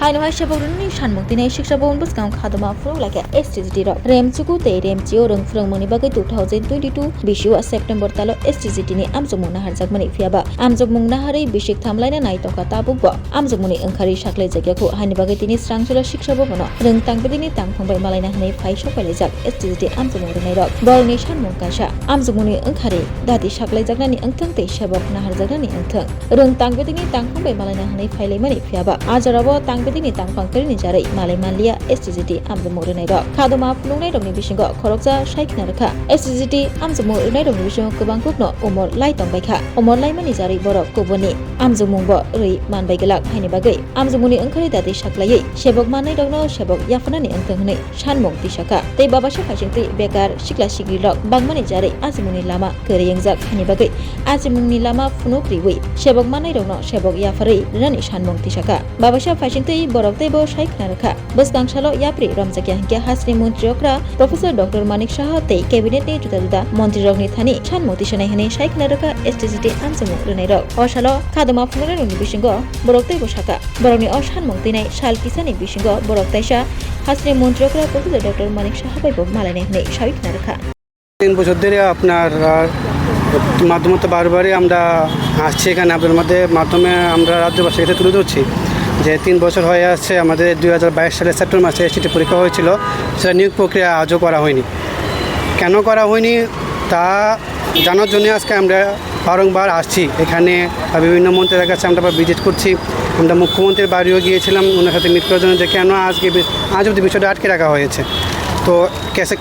Hainawai Shaboruni Shanmuktina Shiksha Bonbus Gang Kadama Fro like a STZT rock. Remchuku Te Remchio Rung from Monibaka 2022 Bishu September Talo STZT ni Amzumuna Harzakmani Fiaba. Amzumuna Bishik Tamlina Night of Katabuba. Amzumuni Unkari Shakle Zagaku Hanibagatini Strangula Shiksha Bono. Rung Tankbini Tankong by Malina Hane Pai Shopalizak STZT Amzumuna rock. Bolni Shanmukasha Amzumuni Unkari Dati Shakle Zagnani Unkang Te Shabok Naharzagani Unkang. Rung Tankbini Tankong by Malina Hane Pai Mani Fiaba. Ajarabo Tankbini Tankpangkari Nijari Malay Malia STZT Amzumurunai rock. Kadoma Flunai Domni Bishingo Korokza Shaik Naraka STZT Amzumurunai Domni Bishingo Kubangkukno Umor Laitong Baika Umor Laiman Nijari Borok Kubuni Amzumungbo Ri Man Baigalak Hainibagai Amzumuni Unkari Dati Shaklayi Shebok Manai Dogno Shebok Yafanani Unkangni Shanmung Tishaka Te Babasha Fashingti Bekar Shikla Shigi Rock Bangmani Jari Azimuni Lama Keriyangzak Hainibagai Azimuni Lama Funukriwi Shebok Manai Dogno Shebok Yafari Rani Shanmung Tishaka Babasha Fashingti Borok Tebo Shaik Naraka Busgang Shalo Yapri Ramzakya Hingga Hasri Muntriokra Professor Dr. Manik Shah Te Cabinet Ni Juda Montirok Ni Thani Shanmung Tishana Hane Shaik Naraka STZT Amzumurunai rock Oshalo Kadama Funurani Bishingo Borok Tebo Shaka Boroni Oshanmung Tinai Shal Kisani Bishingo Borok Taisha Hasri Muntriokra Professor Dr. Manik Shah Baibo Malane Hane Shaik Naraka 3 বছর ধরে আপনার মাধ্যমে বারবারই আমরা আসছি এখানে আপনাদের মাধ্যমে আমরা রাজ্যবাসীর কাছে তুলে ধরছি যে 3 বছর হয়ে আসছে আমাদের 2022 সালের সেপ্টেম্বর মাসে এসটি পরীক্ষা হয়েছিল সেটা নিয়োগ প্রক্রিয়া আজও করা হয়নি কেন করা হয়নি তা জানার জন্য আজকে আমরা বারংবার আসছি এখানে বিভিন্ন মন্ত্রীদের কাছে আমরা ভিজিট করছি আমরা মুখ্যমন্ত্রীর বাড়িও গিয়েছিলাম ওনার সাথে মিট করার জন্য যে কেন আজ অবধি বিষয়টা আটকে রাখা হয়েছে তো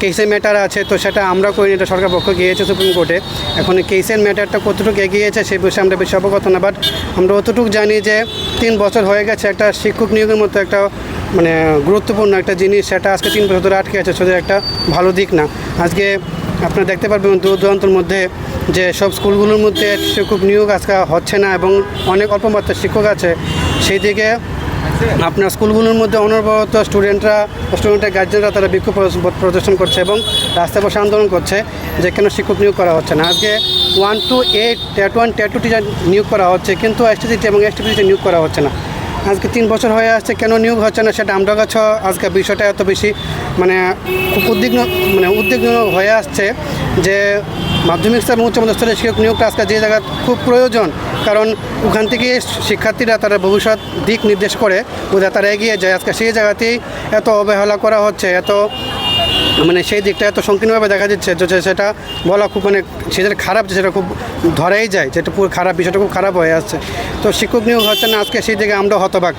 কেসের ম্যাটার আছে তো সেটা আমরা করিনি এটা সরকার পক্ষ গিয়েছে সুপ্রিম কোর্টে এখন কেসের ম্যাটারটা কতটুকু এগিয়েছে সেই বিষয়ে আমরা বেশি অবগত না বাট আমরা অতটুকু জানি যে 3 বছর হয়ে গেছে একটা শিক্ষক নিয়োগের মতো একটা মানে গুরুত্বপূর্ণ একটা জিনিস সেটা আজকে 3 বছর ধরে আটকে আছে সেটা একটা ভালো দিক না আজকে আপনারা দেখতে পারবেন দূর দূরান্তর মধ্যে যে সব স্কুলগুলোর মধ্যে শিক্ষক নিয়োগ আজকে হচ্ছে না এবং অনেক অল্প মাত্রার শিক্ষক আছে সেই দিকে আপনার স্কুলগুলোর মধ্যে অনবরত স্টুডেন্টের গার্জেনরা তারা বিক্ষোভ প্রদর্শন করছে এবং রাস্তায় বসে আন্দোলন করছে যে কেন শিক্ষক নিয়োগ করা হচ্ছে না আজকে 1 to 8 টেট 1 টেট 2 টিচার নিয়োগ করা হচ্ছে কিন্তু এসটিসিটি এবং এসটিপিসিতে নিয়োগ করা হচ্ছে না আজকে 3 বছর হয়ে আসছে কেন নিয়োগ হচ্ছে না সেটা আমরা কাছে আজকে বিষয়টা এত বেশি মানে খুব উদ্বিগ্ন হয়ে আসছে যে মাধ্যমিক স্তর এবং উচ্চ মাধ্যমিক স্তরের শিক্ষক নিয়োগটা আজকে যে জায়গা খুব প্রয়োজন কারণ ওখান থেকে শিক্ষার্থীরা তারা ভবিষ্যৎ দিক নির্দেশ করে তারা এগিয়ে যায় আজকে সেই জায়গাতেই এত অবহেলা করা হচ্ছে এত মানে সেই দিকটা এত সংকীর্ণভাবে দেখা যাচ্ছে যে সেটা বলা খুব মানে সেটা খারাপ সেটা খুব ধরাই যায় যেটা পুরো খারাপ বিষয়টা খুব খারাপ হয়ে আসছে তো শিক্ষক নিয়োগ হচ্ছে না আজকে সেই দিকে আমরা হতবাক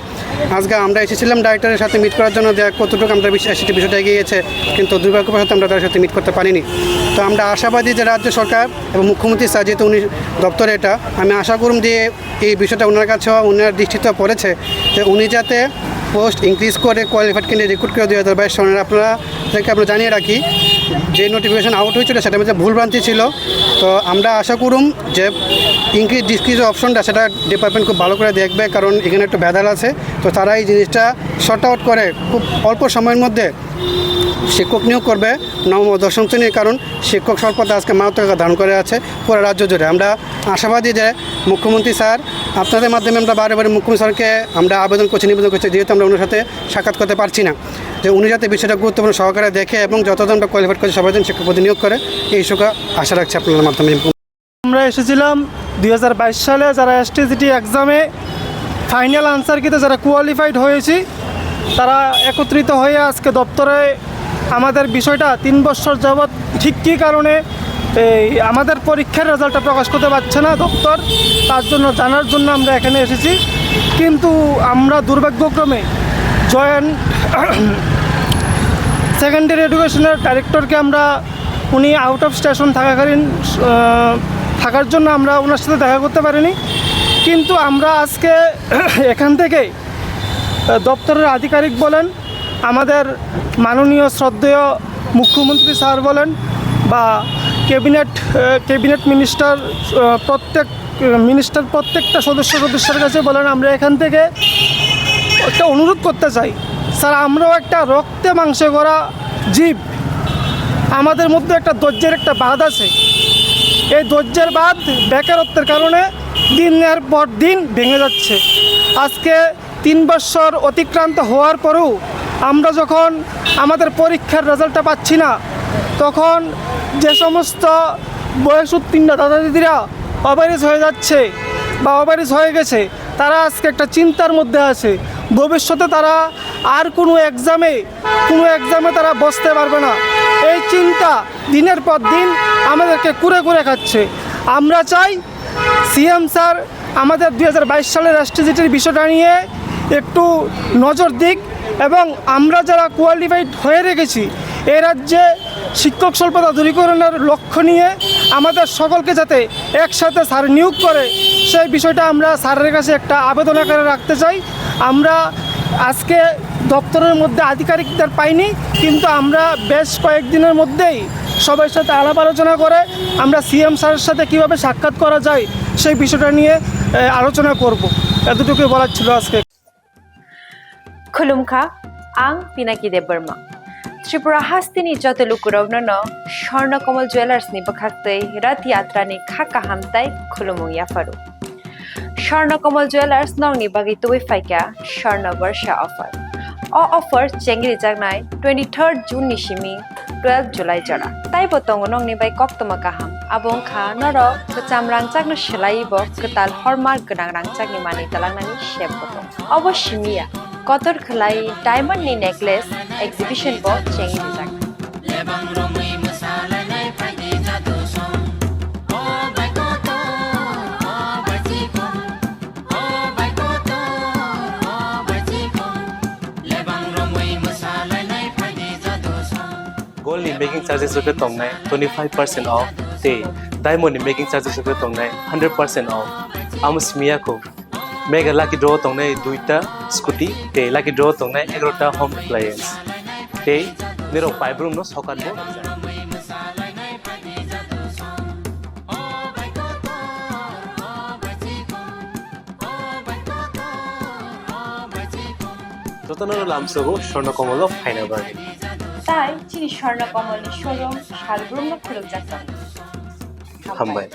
আজকে আমরা এসেছিলাম ডাইরেক্টরের সাথে মিট করার জন্য যে কতটুকু আমরা সেটি বিষয়টা এগিয়েছে কিন্তু দুর্ভাগ্যবশত আমরা তার সাথে মিট করতে পারিনি তো আমরা আশাবাদী যে রাজ্য সরকার এবং মুখ্যমন্ত্রী স্যার যেহেতু উনি দপ্তরে এটা আমি আশা করুন যে এই বিষয়টা ওনার কাছেও ওনার দৃষ্টিতে পড়েছে যে উনি যাতে পোস্ট ইনক্রিজ করে কোয়ালিফাইড ক্যান্ডিডেট রিক্রুট করে 2022 সনের আপনারা জানিয়ে রাখি যে নোটিফিকেশন আউট হয়েছিল সেটার মধ্যে ভুলভ্রান্তি ছিল তো আমরা আশা করুন যে ইনক্রিজ ডিসক্রিজ অপশনটা সেটা ডিপার্টমেন্ট খুব ভালো করে দেখবে কারণ এখানে একটু ভেদাল আছে তো তারা এই জিনিসটা শর্ট আউট করে খুব অল্প সময়ের মধ্যে শিক্ষক নিয়োগ করবে নবম ও দশম শ্রেণীর কারণ শিক্ষক স্বল্পতা আজকে মারাত্মক ধারণ করে আছে পুরো রাজ্য জুড়ে আমরা আশাবাদী যে মুখ্যমন্ত্রী স্যার আপনাদের মাধ্যমে আমরা বারে মুখ্যমন্ত্রী স্যারকে আমরা নিবেদন করছি যেহেতু আমরা ওনার সাথে সাক্ষাৎ করতে পারছি না যে উনি যাতে বিষয়টা গুরুত্বপূর্ণ সহকারে দেখে এবং যতজন আমরা কোয়ালিফাইড করছি সবাই যেন শিক্ষক পদে নিয়োগ করে এই সুখা আশা রাখছি আপনাদের মাধ্যমে আমরা এসেছিলাম 2022 সালে যারা এসটিজিটি এক্সামে ফাইনাল আনসারকিতে যারা কোয়ালিফাইড হয়েছি তারা একত্রিত হয়ে আজকে দপ্তরে আমাদের বিষয়টা 3 বছর যাবৎ ঠিক কী কারণে আমাদের পরীক্ষার রেজাল্টটা প্রকাশ করতে পারছে না দপ্তর তার জন্য জানার জন্য আমরা এখানে এসেছি কিন্তু আমরা দুর্ভাগ্যক্রমে জয়েন্ট সেকেন্ডারি এডুকেশনের ডাইরেক্টরকে আমরা উনি আউট অফ স্টেশন থাকার জন্য আমরা ওনার সাথে দেখা করতে পারিনি কিন্তু আমরা আজকে এখান থেকে দপ্তরের আধিকারিক বলেন আমাদের মাননীয় শ্রদ্ধেয় মুখ্যমন্ত্রী স্যার বলেন বা ক্যাবিনেট প্রত্যেকটা সদস্যের কাছে বলেন আমরা এখান থেকে একটা অনুরোধ করতে চাই স্যার আমরাও একটা রক্তে মাংসে করা জীব আমাদের মধ্যে একটা ধৈর্যের একটা বাঁধ আছে এই ধৈর্যের বাঁধ বেকারত্বের কারণে দিনের পর দিন ভেঙে যাচ্ছে আজকে 3 বছর অতিক্রান্ত হওয়ার পরেও আমরা যখন আমাদের পরীক্ষার রেজাল্টটা পাচ্ছি না, তখন যে সমস্ত বয়স উত্তীর্ণ দাদা দিদিরা অভারেজ হয়ে যাচ্ছে বা অভারেজ হয়ে গেছে, তারা আজকে একটা চিন্তার মধ্যে আছে। ভবিষ্যতে তারা আর কোনো এক্সামে তারা বসতে পারবে না। এই চিন্তা দিনের পর দিন আমাদেরকে কুরে কুরে খাচ্ছে। আমরা চাই সিএম স্যার আমাদের 2022 সালের এসটিজিটির বিষয়টা নিয়ে একটু নজর দিক, এবং আমরা যারা কোয়ালিফাইড হয়ে রেখেছি এই রাজ্যে শিক্ষক স্বল্পতা দূরীকরণের লক্ষ্য নিয়ে আমাদের সকলকে যাতে একসাথে স্যার নিয়োগ করে, সেই বিষয়টা আমরা স্যারের কাছে একটা আবেদন আকারে রাখতে চাই। আমরা আজকে দপ্তরের মধ্যে আধিকারিকদের পাইনি, কিন্তু আমরা বেশ কয়েকদিনের মধ্যেই সবার সাথে আলাপ আলোচনা করে আমরা সিএম স্যারের সাথে কীভাবে সাক্ষাৎ করা যায় সেই বিষয়টা নিয়ে আলোচনা করব। এতটুকুই বলার ছিল আজকে। खुलुमखा आं पिनाकी देब बर्मा त्रिपुरा हास्तिनि जतलुकुरावनो स्वर्णकमल ज्वेलार्सनि बखाक्तै रथ यात्रानि खाका हामताय खुलुमु याफारु स्वर्णकमल ज्वेलार्स नंनि बागै तुबै फाइका स्वर्ण वर्षा ऑफर ऑफर चेंगरि जागनाय 23 जून निसिमी 12 जुलाई जरा ताइ बतंग नंनि बाय कक्तमा गाहाम आबुं खा नर कचाम रांचागनो सोलायबो कताल हरमार्क गोनां रांचागनि मानि तालांनानि शेप बतंग अवश्यमिया कतर खलाई डायमंड नि नेकलेस एग्जिबिशन बो चेंगि जाग Gold in making charges rupiah tongnai 25% off te diamond in making charges rupiah tongnai 100% off amusmia ko mega lucky draw tongnai 2ta scooty te lucky draw tongnai 11ta home appliance te nero paibrum no sokan bo যতনর লামসগো Swarnakamal final বার্গেন তাই চিনি Swarnakamal showroom শালগ্রাম খুলুক যাত্রা হামবাই